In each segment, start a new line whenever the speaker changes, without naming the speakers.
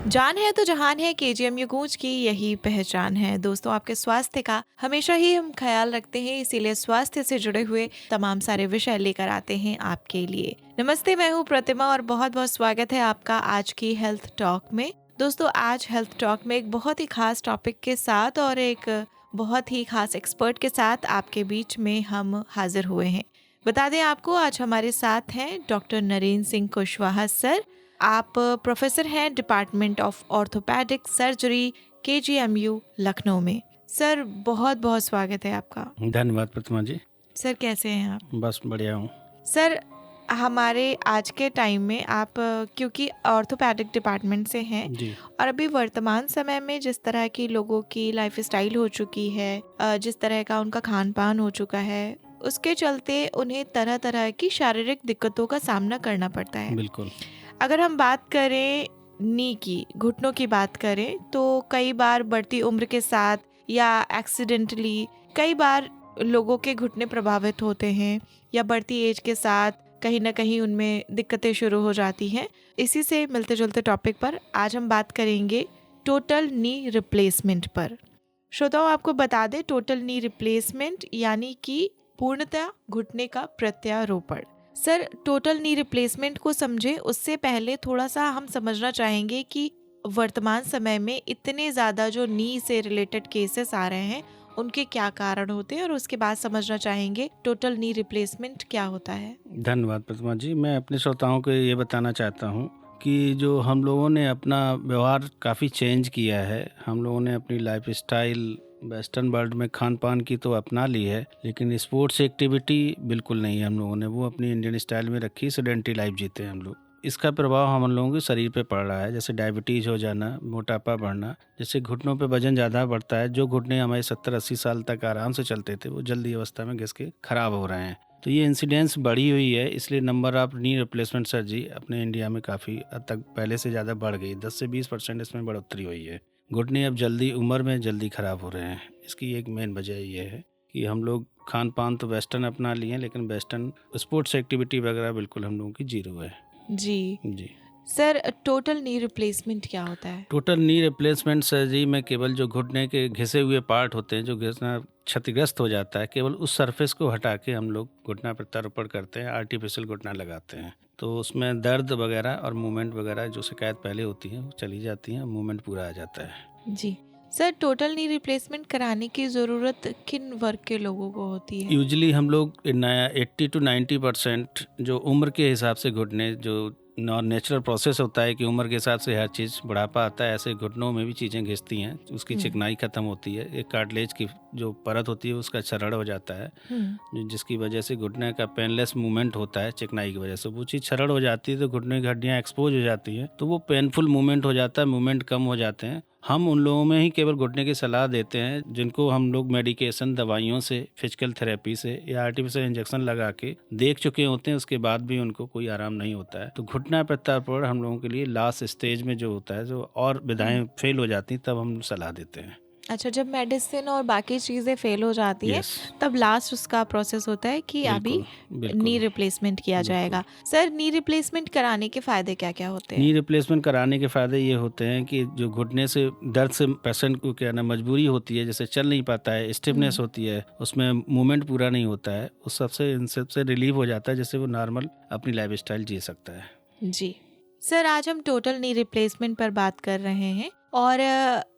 जान है तो जहान है, केजीएमयू गूंज की यही पहचान है। दोस्तों, आपके स्वास्थ्य का हमेशा ही हम ख्याल रखते हैं, इसीलिए स्वास्थ्य से जुड़े हुए तमाम सारे विषय लेकर आते हैं आपके लिए। नमस्ते, मैं हूँ प्रतिमा और बहुत बहुत स्वागत है आपका आज की हेल्थ टॉक में। दोस्तों, आज हेल्थ टॉक में एक बहुत ही खास टॉपिक के साथ और एक बहुत ही खास एक्सपर्ट के साथ आपके बीच में हम हाजिर हुए हैं। बता दें आपको, आज हमारे साथ हैं डॉक्टर नरेंद्र सिंह कुशवाहा सर। आप प्रोफेसर हैं department of orthopaedic surgery, KGMU Lucknow में। सर, बहुत बहुत स्वागत है आपका।
धन्यवाद प्रतिमा जी।
सर, कैसे हैं आप?
बस बढ़िया हूँ।
सर, हमारे आज के टाइम में आप क्योंकि ऑर्थोपेडिक डिपार्टमेंट से हैं
जी
और अभी वर्तमान समय में जिस तरह की लोगों की लाइफ स्टाइल हो चुकी है, जिस तरह का उनका खान पान हो चुका है, उसके चलते उन्हें तरह तरह की शारीरिक दिक्कतों का सामना करना पड़ता है।
बिल्कुल।
अगर हम बात करें नी की, घुटनों की बात करें, तो कई बार बढ़ती उम्र के साथ या एक्सीडेंटली कई बार लोगों के घुटने प्रभावित होते हैं या बढ़ती एज के साथ कहीं ना कहीं उनमें दिक्कतें शुरू हो जाती हैं। इसी से मिलते जुलते टॉपिक पर आज हम बात करेंगे टोटल नी रिप्लेसमेंट पर। श्रोताओं, आपको बता दें, टोटल नी रिप्लेसमेंट यानी कि पूर्णतः घुटने का प्रत्यारोपण। सर, टोटल नी रिप्लेसमेंट को समझे उससे पहले थोड़ा सा हम समझना चाहेंगे कि वर्तमान समय में इतने ज़्यादा जो नी से रिलेटेड केसेस आ रहे हैं उनके क्या कारण होते हैं, और उसके बाद समझना चाहेंगे टोटल नी रिप्लेसमेंट क्या होता है।
धन्यवाद प्रतिमा जी। मैं अपने श्रोताओं को ये बताना चाहता हूँ कि जो हम लोगों ने अपना व्यवहार काफ़ी चेंज किया है। हम लोगों ने अपनी लाइफ स्टाइल वेस्टर्न वर्ल्ड में खान पान की तो अपना ली है, लेकिन स्पोर्ट्स एक्टिविटी बिल्कुल नहीं है। हम लोगों ने वो अपनी इंडियन स्टाइल में रखी, सेडेंटरी लाइफ जीते हैं हम लोग। इसका प्रभाव हम लोगों के शरीर पे पड़ रहा है, जैसे डायबिटीज़ हो जाना, मोटापा बढ़ना, जैसे घुटनों पे वजन ज़्यादा बढ़ता है। जो घुटने हमारे 70-80 साल तक आराम से चलते थे, वो जल्दी अवस्था में घिस के खराब हो रहे हैं। तो ये इंसिडेंस बढ़ी हुई है, इसलिए number of knee replacement surgery अपने इंडिया में काफ़ी हद तक पहले से ज़्यादा बढ़ गई। 10 से 20% इसमें बढ़ोतरी हुई है। घुटने अब जल्दी उम्र में जल्दी ख़राब हो रहे हैं। इसकी एक मेन वजह ये है कि हम लोग खान पान तो वेस्टर्न अपना लिए हैं, लेकिन वेस्टर्न स्पोर्ट्स एक्टिविटी वगैरह बिल्कुल हम लोगों की जीरो है।
जी सर, टोटल नी रिप्लेसमेंट क्या होता है?
टोटल नी रिप्लेसमेंट सर्जरी में केवल जो घुटने के घिसे हुए पार्ट होते हैं, जो घिसना क्षतिग्रस्त हो जाता है, केवल उस सरफेस को हटा के हम लोग घुटना प्रत्यारोपण करते हैं, आर्टिफिशियल घुटना लगाते हैं। तो उसमें दर्द वगैरह और मूवमेंट वगैरह जो शिकायत पहले होती है वो चली जाती है, मूवमेंट पूरा आ जाता है।
जी सर, टोटल नी रिप्लेसमेंट कराने की ज़रूरत किन वर्ग के लोगों को होती है?
यूजली हम लोग 80 to 90% जो उम्र के हिसाब से घुटने, जो नेचुरल प्रोसेस होता है कि उम्र के हिसाब से हर चीज़ बुढ़ापा आता है, ऐसे घुटनों में भी चीज़ें घिसती हैं, उसकी चिकनाई खत्म होती है, एक कार्टिलेज की जो परत होती है उसका क्षरण हो जाता है, जिसकी वजह से घुटने का पेनलेस मूवमेंट होता है। चिकनाई की वजह से वो चीज़ क्षरण हो जाती है, तो घुटने की हड्डियाँ एक्सपोज हो जाती हैं, तो वो पेनफुल मूवमेंट हो जाता है, मूवमेंट कम हो जाते हैं। हम उन लोगों में ही केवल घुटने की सलाह देते हैं जिनको हम लोग मेडिकेशन, दवाइयों से, फिजिकल थेरेपी से या आर्टिफिशियल इंजेक्शन लगा के देख चुके होते हैं, उसके बाद भी उनको कोई आराम नहीं होता है। तो घुटना प्रत्यारोपण हम लोगों के लिए लास्ट स्टेज में जो होता है, जो और विधाएं फेल हो जाती तब हम सलाह देते हैं।
अच्छा, जब मेडिसिन और बाकी चीज़ें फेल हो जाती है
यस,
तब लास्ट उसका प्रोसेस होता है कि अभी
बिल्कुल बिल्कुल
नी रिप्लेसमेंट किया जाएगा। सर, नी रिप्लेसमेंट कराने के फायदे क्या क्या होते
नी
हैं?
रिप्लेसमेंट कराने के फ़ायदे ये होते हैं कि जो घुटने से दर्द से पेशेंट को क्या ना मजबूरी होती है, जैसे चल नहीं पाता है, स्टिफनेस होती है, उसमें मूवमेंट पूरा नहीं होता है, उस सबसे इन सबसे रिलीव हो जाता है, जिससे वो नॉर्मल अपनी लाइफ स्टाइल जी सकता है।
जी सर, आज हम टोटल नी रिप्लेसमेंट पर बात कर रहे हैं और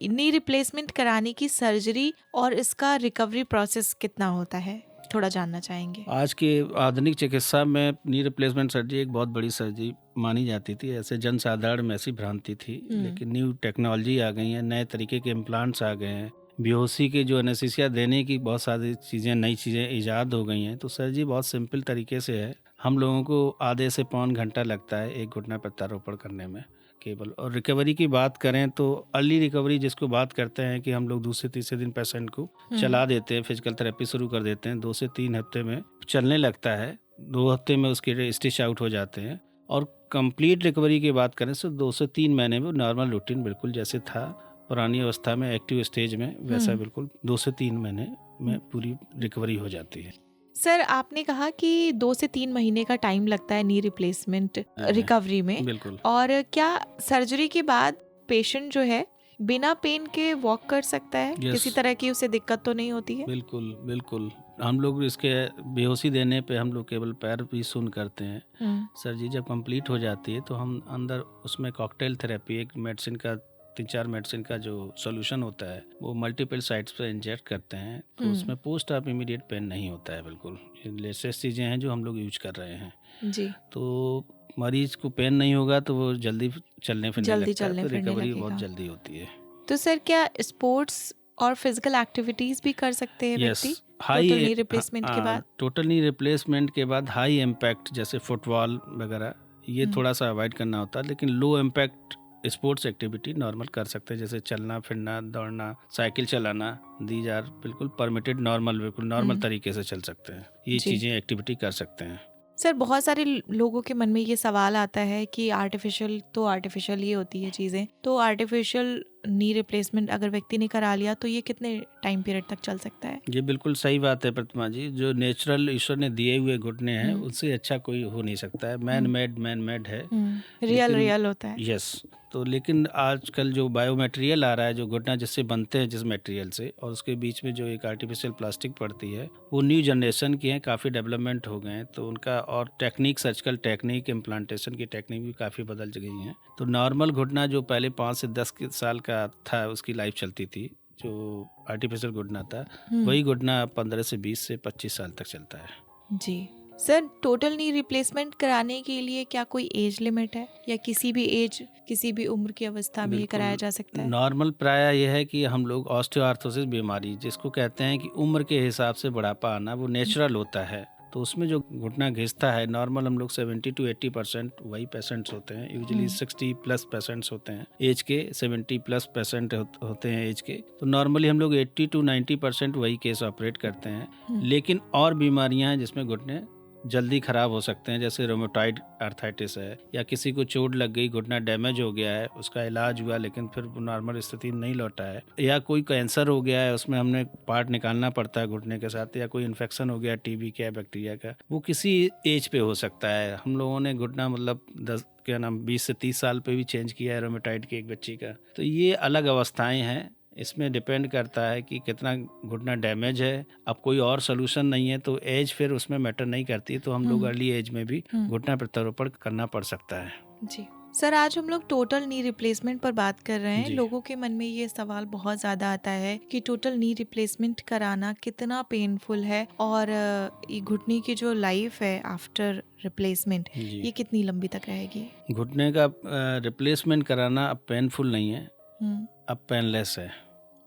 नी रिप्लेसमेंट कराने की सर्जरी और इसका रिकवरी प्रोसेस कितना होता है, थोड़ा जानना चाहेंगे।
आज के आधुनिक चिकित्सा में नी रिप्लेसमेंट सर्जरी एक बहुत बड़ी सर्जरी मानी जाती थी। ऐसे जन साधारण में ऐसी भ्रांति थी, लेकिन न्यू टेक्नोलॉजी आ गई है, नए तरीके के इम्प्लांट्स आ गए हैं, बेहोशी के जो एनेस्थीसिया देने की बहुत सारी चीज़ें, नई चीज़ें ईजाद हो गई हैं। तो सर्जरी बहुत सिंपल तरीके से है। हम लोगों को आधे से पौन घंटा लगता है एक घुटना प्रत्यारोपण करने में केवल। और रिकवरी की बात करें तो अर्ली रिकवरी जिसको बात करते हैं कि हम लोग दूसरे तीसरे दिन पेशेंट को चला देते हैं, फिजिकल थेरेपी शुरू कर देते हैं, 2 से 3 हफ्ते में चलने लगता है, 2 हफ्ते में उसके स्टिच आउट हो जाते हैं। और कंप्लीट रिकवरी की बात करें तो 2 से 3 महीने में नॉर्मल रूटीन बिल्कुल जैसे था पुरानी अवस्था में, एक्टिव स्टेज में, वैसा बिल्कुल 2 से 3 महीने में पूरी रिकवरी हो जाती है।
सर, आपने कहा कि 2 से 3 महीने का टाइम लगता है नी रिप्लेसमेंट रिकवरी में,
बिल्कुल।
और क्या सर्जरी के बाद पेशेंट जो है बिना पेन के वॉक कर सकता है?
Yes.
किसी तरह की उसे दिक्कत तो नहीं होती है?
बिल्कुल बिल्कुल। हम लोग इसके बेहोशी देने पे हम लोग केवल पैर भी सुन करते हैं। सर्जरी जब कंप्लीट हो जाती है तो हम अंदर उसमें कॉकटेल थेरेपी, एक मेडिसिन का 3-4 मेडिसिन का जो सॉल्यूशन होता है वो मल्टीपल साइट्स पे इंजेक्ट करते हैं, तो उसमें पोस्ट ऑप इमीडिएट पेन नहीं होता है। बिल्कुल ये लेटेस्ट चीज़ें हैं जो हम लोग यूज कर रहे हैं
जी।
तो मरीज को पेन नहीं होगा तो वो जल्दी चलने फिरने
जल्दी
लगता है,
चलने
तो
फिरने
रिकवरी
लगेगा।
बहुत जल्दी होती है।
तो सर क्या स्पोर्ट्स और फिजिकल एक्टिविटीज भी कर सकते हैं
यस,
व्यक्ति
हाई
टोटल नी रिप्लेसमेंट के बाद?
टोटल नी रिप्लेसमेंट के बाद हाई इम्पैक्ट जैसे फुटबॉल वगैरह ये थोड़ा सा अवॉइड करना होता है, लेकिन low impact sports activity normal कर सकते हैं, जैसे चलना फिरना, दौड़ना, साइकिल चलाना, दीज आर बिल्कुल परमिटेड, नॉर्मल, बिल्कुल नॉर्मल तरीके से चल सकते हैं। ये
जी।
चीज़ें एक्टिविटी कर सकते हैं।
सर बहुत सारे लोगों के मन में ये सवाल आता है कि आर्टिफिशियल ही होती है चीज़ें, तो आर्टिफिशियल नी रिप्लेसमेंट अगर व्यक्ति ने करा लिया तो ये कितने टाइम पीरियड तक चल सकता है?
ये बिल्कुल सही बात है प्रतिमा जी। जो नेचुरल ईश्वर ने दिए हुए घुटने हैं उससे अच्छा कोई हो नहीं सकता है। मैन मेड है,
रियल होता है।
यस। तो लेकिन आजकल जो बायोमटेरियल आ रहा है, जो घुटना जिससे बनते हैं जिस मटेरियल से, और उसके बीच में जो एक आर्टिफिशियल प्लास्टिक पड़ती है, वो न्यू जनरेशन की हैं, काफ़ी डेवलपमेंट हो गए हैं, तो उनका और टेक्निक, सर्जिकल टेक्निक, इम्प्लांटेशन की टेक्निक भी काफ़ी बदल गई हैं। तो नॉर्मल घुटना जो पहले 5 से 10 साल का था उसकी लाइफ चलती थी, जो आर्टिफिशियल घुटना था वही घुटना 15 से 20 से 25 साल तक चलता है।
जी सर, टोटल नी रिप्लेसमेंट कराने के लिए क्या कोई एज लिमिट है या किसी भी एज, किसी भी उम्र की अवस्था में ये कराया जा सकता है?
नॉर्मल प्राय यह है कि हम लोग ऑस्टियोआर्थ्रोसिस बीमारी, जिसको कहते हैं कि उम्र के हिसाब से बुढ़ापा आना, वो नेचुरल होता है, तो उसमें जो घुटना घिसता है नॉर्मल हम लोग 70 to 80% वही पेशेंट्स होते हैं। यूजुअली 60+ पेशेंट्स होते हैं एज के, 70+ होते हैं एज के, तो नॉर्मली हम लोग 80 to 90% वही केस ऑपरेट करते हैं। लेकिन और बीमारियां हैं जिसमें घुटने जल्दी खराब हो सकते हैं, जैसे रोमेटॉइड आर्थराइटिस है, या किसी को चोट लग गई, घुटना डैमेज हो गया है, उसका इलाज हुआ लेकिन फिर नॉर्मल स्थिति में नहीं लौटा है, या कोई कैंसर हो गया है उसमें हमने पार्ट निकालना पड़ता है घुटने के साथ, या कोई इन्फेक्शन हो गया टीबी का, बैक्टीरिया का, वो किसी एज पे हो सकता है। हम लोगों ने घुटना मतलब 20 से 30 साल पे भी चेंज किया है रोमेटॉइड की एक बच्ची का। तो ये अलग अवस्थाएं हैं, इसमें डिपेंड करता है कि कितना घुटना डैमेज है। अब कोई और सोल्यूशन नहीं है तो एज फिर उसमें मैटर नहीं करती, तो हम लोग अर्ली एज में भी घुटना प्रत्यारोपण करना पड़ सकता है।
जी सर, आज हम लोग टोटल नी रिप्लेसमेंट पर बात कर रहे हैं। लोगों के मन में ये सवाल बहुत ज्यादा आता है कि टोटल नी रिप्लेसमेंट कराना कितना पेनफुल है और ये घुटने की जो लाइफ है आफ्टर रिप्लेसमेंट ये कितनी लंबी तक रहेगी?
घुटने का रिप्लेसमेंट कराना अब पेनफुल नहीं है, अब पेनलेस है।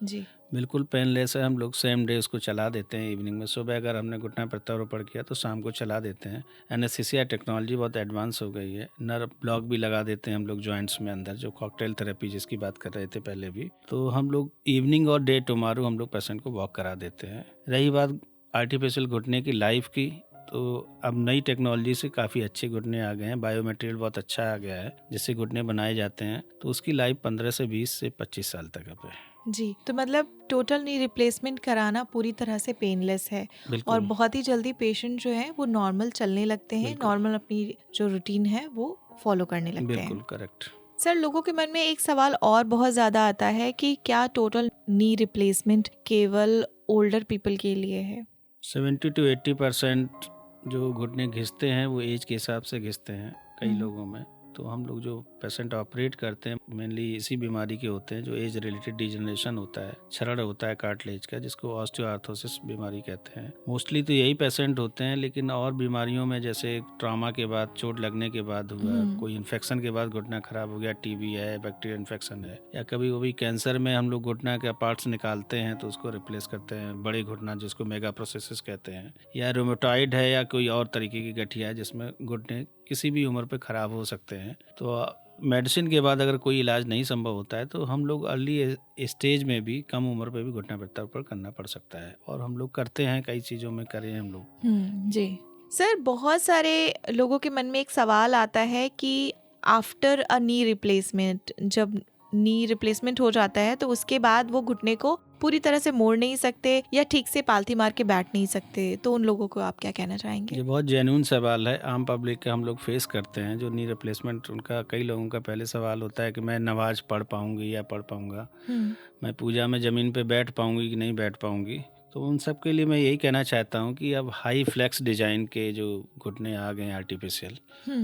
जी
बिल्कुल पेनलेस है। हम लोग सेम डे उसको चला देते हैं इवनिंग में। सुबह अगर हमने घुटना प्रत्यारोपण किया तो शाम को चला देते हैं। एनेस्थीसिया टेक्नोलॉजी बहुत एडवांस हो गई है। नर्व ब्लॉक भी लगा देते हैं हम लोग जॉइंट्स में अंदर, जो कॉकटेल थेरेपी जिसकी बात कर रहे थे पहले भी। तो हम लोग इवनिंग और डे टुमारो हम लोग पेशेंट को वॉक करा देते हैं। रही बात आर्टिफिशियल घुटने की लाइफ की, तो अब नई टेक्नोलॉजी से काफ़ी अच्छे घुटने आ गए हैं, बायोमटेरियल बहुत अच्छा आ गया है जिससे घुटने बनाए जाते हैं, तो उसकी लाइफ 15 से 20 से 25 साल तक अब है।
जी, तो मतलब टोटल नी रिप्लेसमेंट कराना पूरी तरह से पेनलेस है और बहुत ही जल्दी पेशेंट जो है वो नॉर्मल चलने लगते हैं, नॉर्मल अपनी जो रूटीन है वो फॉलो करने लगते हैं।
बिल्कुल करेक्ट। सर,
लोगों के मन में एक सवाल और बहुत ज़्यादा आता है कि क्या टोटल नी रिप्लेसमेंट केवल ओल्डर पीपल के लिए है?
70 to 80% जो घुटने घिसते हैं वो एज के हिसाब से घिसते हैं कई लोगों में। तो हम लोग जो पेशेंट ऑपरेट करते हैं मेनली इसी बीमारी के होते हैं, जो एज रिलेटेड डिजनरेशन होता है, क्षरण होता है कार्टिलेज का, जिसको ऑस्टियोआर्थ्रोसिस बीमारी कहते हैं। मोस्टली तो यही पेशेंट होते हैं, लेकिन और बीमारियों में जैसे ट्रॉमा के बाद, चोट लगने के बाद हुआ, कोई इन्फेक्शन के बाद घुटना खराब हो गया, टीबी है, बैक्टीरियल इन्फेक्शन है, या कभी वो भी कैंसर में हम लोग घुटना के पार्ट्स निकालते हैं तो उसको रिप्लेस करते हैं, बड़े घुटना जिसको मेगा प्रोसेसिस कहते हैं, या रोमेटॉइड है या कोई और तरीके की गठिया है जिसमें घुटने किसी भी उम्र पे खराब हो सकते हैं। तो मेडिसिन के बाद अगर कोई इलाज नहीं संभव होता है तो हम लोग अर्ली स्टेज में भी, कम उम्र पे भी घुटना प्रत्यारोपण करना पड़ सकता है, और हम लोग करते हैं, कई चीज़ों में करें हम लोग।
जी सर, बहुत सारे लोगों के मन में एक सवाल आता है कि आफ्टर अ नी रिप्लेसमेंट, जब नी रिप्लेसमेंट हो जाता है तो उसके बाद वो घुटने को पूरी तरह से मोड़ नहीं सकते या ठीक से पालथी मार के बैठ नहीं सकते, तो उन लोगों को आप क्या कहना चाहेंगे?
ये बहुत जेन्युइन सवाल है, आम पब्लिक का हम लोग फेस करते हैं। जो नी रिप्लेसमेंट, उनका कई लोगों का पहले सवाल होता है कि मैं नमाज पढ़ पाऊँगी या पढ़ पाऊँगा,
हम्म।
मैं पूजा में ज़मीन पे बैठ पाऊँगी कि नहीं बैठ पाऊँगी। तो उन सब के लिए मैं यही कहना चाहता हूँ कि अब हाई फ्लेक्स डिज़ाइन के जो घुटने आ गए हैं आर्टिफिशियल,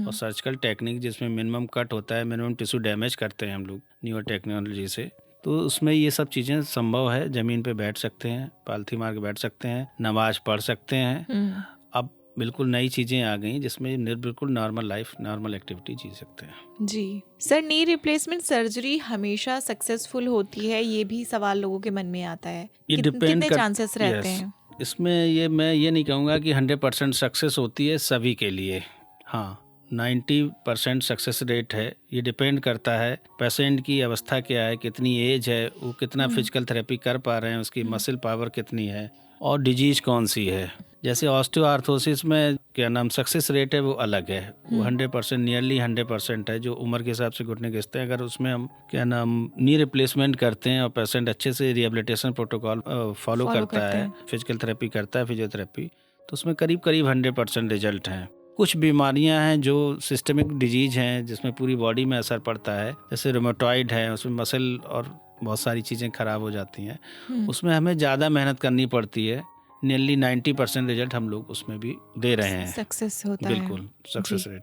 और सर्जिकल टेक्निक जिसमें मिनिमम कट होता है, मिनिमम टिश्यू डैमेज करते हैं हम लोग न्यू टेक्नोलॉजी से, तो उसमें ये सब चीज़ें संभव है। ज़मीन पे बैठ सकते हैं, पालथी मार के बैठ सकते हैं, नमाज पढ़ सकते हैं। अब बिल्कुल नई चीज़ें आ गई जिसमें बिल्कुल नॉर्मल लाइफ, नॉर्मल एक्टिविटी जी सकते हैं।
जी सर, नी रिप्लेसमेंट सर्जरी हमेशा सक्सेसफुल होती है, ये भी सवाल लोगों के मन में आता है।
ये डिपेंड
कितने
कर
चांसेस रहते
यस,
हैं?
इसमें ये मैं ये नहीं कहूँगा कि 100% सक्सेस होती है सभी के लिए। हाँ, 90% सक्सेस रेट है। ये डिपेंड करता है पेशेंट की अवस्था क्या है, कितनी एज है, वो कितना फिजिकल थेरेपी कर पा रहे हैं, उसकी मसल पावर कितनी है, और डिजीज कौन सी है। जैसे ऑस्टियोआर्थ्रोसिस में क्या नाम सक्सेस रेट है वो अलग है, वो 100% नियरली 100% है, जो उम्र के हिसाब से घुटने घिसते हैं। अगर उसमें हम क्या नाम नी रिप्लेसमेंट करते हैं और पेशेंट अच्छे से रिहेबिलिटेशन प्रोटोकॉल फॉलो करता है, फिजिकल थेरेपी करता है, फिजियोथेरेपी, तो उसमें करीब करीब 100% रिजल्ट हैं। कुछ बीमारियां हैं जो सिस्टमिक डिजीज हैं, जिसमें पूरी बॉडी में असर पड़ता है, जैसे रोमेटॉइड है, उसमें मसल और बहुत सारी चीज़ें खराब हो जाती हैं। उसमें हमें ज़्यादा मेहनत करनी पड़ती है। नियरली 90% रिजल्ट हम लोग उसमें भी दे रहे हैं,
सक्सेस होता है।
बिल्कुल सक्सेस रेट।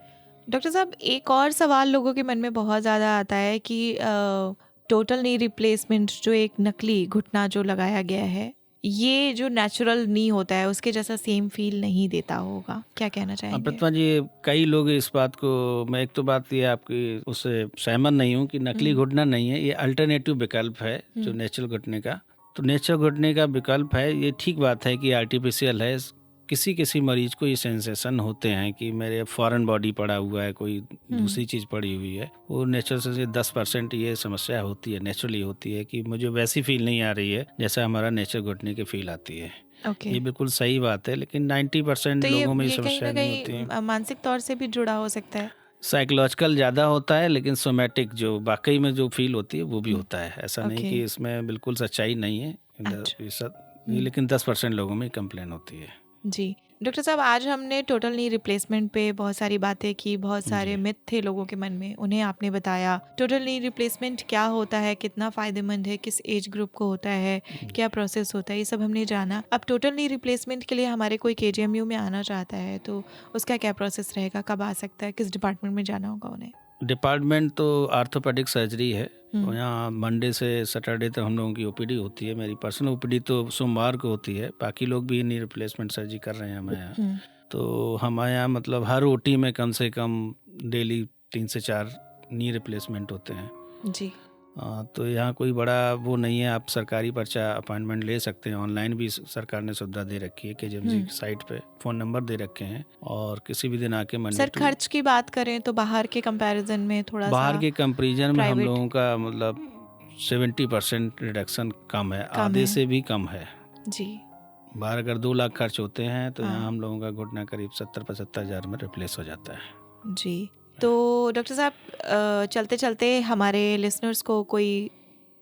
डॉक्टर साहब, एक और सवाल लोगों के मन में बहुत ज़्यादा आता है कि टोटल नी रिप्लेसमेंट, जो एक नकली घुटना जो लगाया गया है, ये जो नेचुरल नी होता है उसके जैसा सेम फील नहीं देता होगा, क्या कहना चाहेंगे?
प्रतिमा जी, कई लोग इस बात को, मैं एक तो बात ये आपकी उससे सहमत नहीं हूँ कि नकली घुटना नहीं है, ये अल्टरनेटिव विकल्प है जो नेचुरल घुटने का। तो नेचुरल घुटने का विकल्प है, ये ठीक बात है कि आर्टिफिशियल है। किसी किसी मरीज को ये सेंसेशन होते हैं कि मेरे फॉरेन बॉडी पड़ा हुआ है, कोई दूसरी चीज़ पड़ी हुई है, वो नेचुरल से 10% ये समस्या होती है, नेचुरली होती है कि मुझे वैसी फील नहीं आ रही है जैसा हमारा नेचुरल घुटने की फील आती है।
Okay.
ये बिल्कुल सही बात है, लेकिन 90%
तो
लोगों में ये
कहीं
समस्या
ना
नहीं होती
कहीं
है।
मानसिक तौर से भी जुड़ा हो सकता है।
साइकोलॉजिकल ज़्यादा होता है, लेकिन सोमैटिक जो वाकई में जो फील होती है वो भी होता है। ऐसा नहीं कि इसमें बिल्कुल सच्चाई नहीं है। ये सब लेकिन 10% लोगों में कंप्लेन होती है।
जी डॉक्टर साहब, आज हमने टोटल नी रिप्लेसमेंट पे बहुत सारी बातें की, बहुत सारे मिथ थे लोगों के मन में, उन्हें आपने बताया। टोटल नी रिप्लेसमेंट क्या होता है, कितना फ़ायदेमंद है, किस एज ग्रुप को होता है, क्या प्रोसेस होता है, ये सब हमने जाना। अब टोटल नी रिप्लेसमेंट के लिए हमारे कोई KGMU में आना चाहता है तो उसका क्या प्रोसेस रहेगा, कब आ सकता है, किस डिपार्टमेंट में जाना होगा उन्हें?
डिपार्टमेंट तो आर्थोपेडिक सर्जरी है, यहाँ मंडे से सैटरडे तक हम लोगों की OPD होती है। मेरी पर्सनल OPD तो सोमवार को होती है, बाकी लोग भी नी रिप्लेसमेंट सर्जरी कर रहे हैं हमारे यहाँ। तो हमारे यहाँ मतलब हर OT में कम से कम डेली 3 से 4 नी रिप्लेसमेंट होते हैं
जी।
तो यहाँ कोई बड़ा वो नहीं है, आप सरकारी पर्चा अपॉइंटमेंट ले सकते हैं। ऑनलाइन भी सरकार ने सुविधा दे रखी है, KGMC की साइट पे फ़ोन नंबर दे रखे हैं, और किसी भी दिन आके मंडे।
सर, खर्च की बात करें तो बाहर के कंपैरिजन में थोड़ा
बाहर के कंपेरिजन में हम लोगों का मतलब 70% रिडक्शन कम है, आधे से भी कम है
जी।
बाहर अगर 2 लाख खर्च होते हैं तो यहाँ हम लोगों का घुटना करीब 70-75 हज़ार में रिप्लेस हो जाता है।
जी। तो डॉक्टर साहब, चलते चलते हमारे लिसनर्स को कोई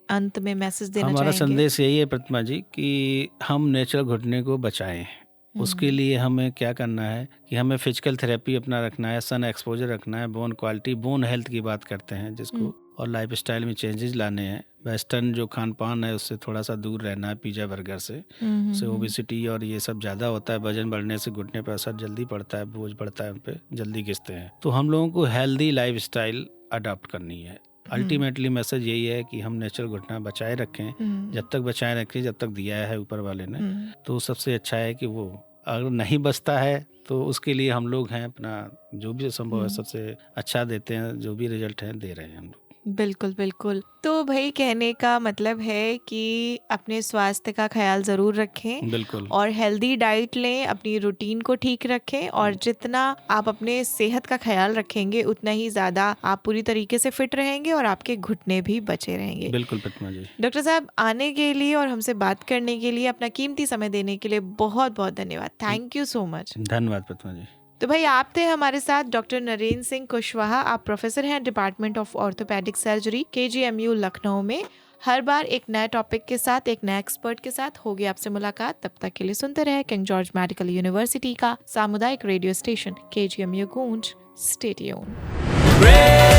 अंत में मैसेज देना
हमारा
चाहेंगे?
संदेश यही है प्रतिमा जी कि हम नेचुरल घुटने को बचाएं। उसके लिए हमें क्या करना है कि हमें फिजिकल थेरेपी अपना रखना है, सन एक्सपोजर रखना है, बोन क्वालिटी, बोन हेल्थ की बात करते हैं जिसको, और लाइफस्टाइल में चेंजेस लाने हैं। वेस्टर्न जो खान पान है उससे थोड़ा सा दूर रहना है, पिज़्ज़ा बर्गर से ओबेसिटी और ये सब ज़्यादा होता है। वजन बढ़ने से घुटने पर असर जल्दी पड़ता है, बोझ बढ़ता है, उन पर जल्दी घिसते हैं। तो हम लोगों को हेल्दी लाइफस्टाइल अडॉप्ट करनी है। अल्टीमेटली मैसेज यही है कि हम नेचुरल घुटना बचाए रखें, जब तक बचाए रखें, जब तक दिया है ऊपर वाले ने, तो सबसे अच्छा है कि वो अगर नहीं बचता है तो उसके लिए हम लोग हैं, अपना जो भी संभव है सबसे अच्छा देते हैं, जो भी रिजल्ट है दे रहे हैं हम लोग।
बिल्कुल बिल्कुल। तो भाई, कहने का मतलब है कि अपने स्वास्थ्य का ख्याल ज़रूर रखें,
बिल्कुल,
और हेल्दी डाइट लें, अपनी रूटीन को ठीक रखें, और जितना आप अपने सेहत का ख्याल रखेंगे उतना ही ज़्यादा आप पूरी तरीके से फिट रहेंगे और आपके घुटने भी बचे रहेंगे।
बिल्कुल प्रतिमा जी।
डॉक्टर साहब, आने के लिए और हमसे बात करने के लिए, अपना कीमती समय देने के लिए बहुत बहुत धन्यवाद। Thank you so much.
धन्यवाद प्रतिमा जी।
तो भाई, आप थे हमारे साथ डॉक्टर नरेंद्र सिंह कुशवाहा। आप प्रोफेसर हैं department of orthopaedic surgery, KGMU Lucknow में। हर बार एक नए टॉपिक के साथ, एक नए एक्सपर्ट के साथ होगी आपसे मुलाकात। तब तक के लिए सुनते रहे किंग जॉर्ज मेडिकल यूनिवर्सिटी का सामुदायिक रेडियो स्टेशन KGMU गूंज। Stay tuned.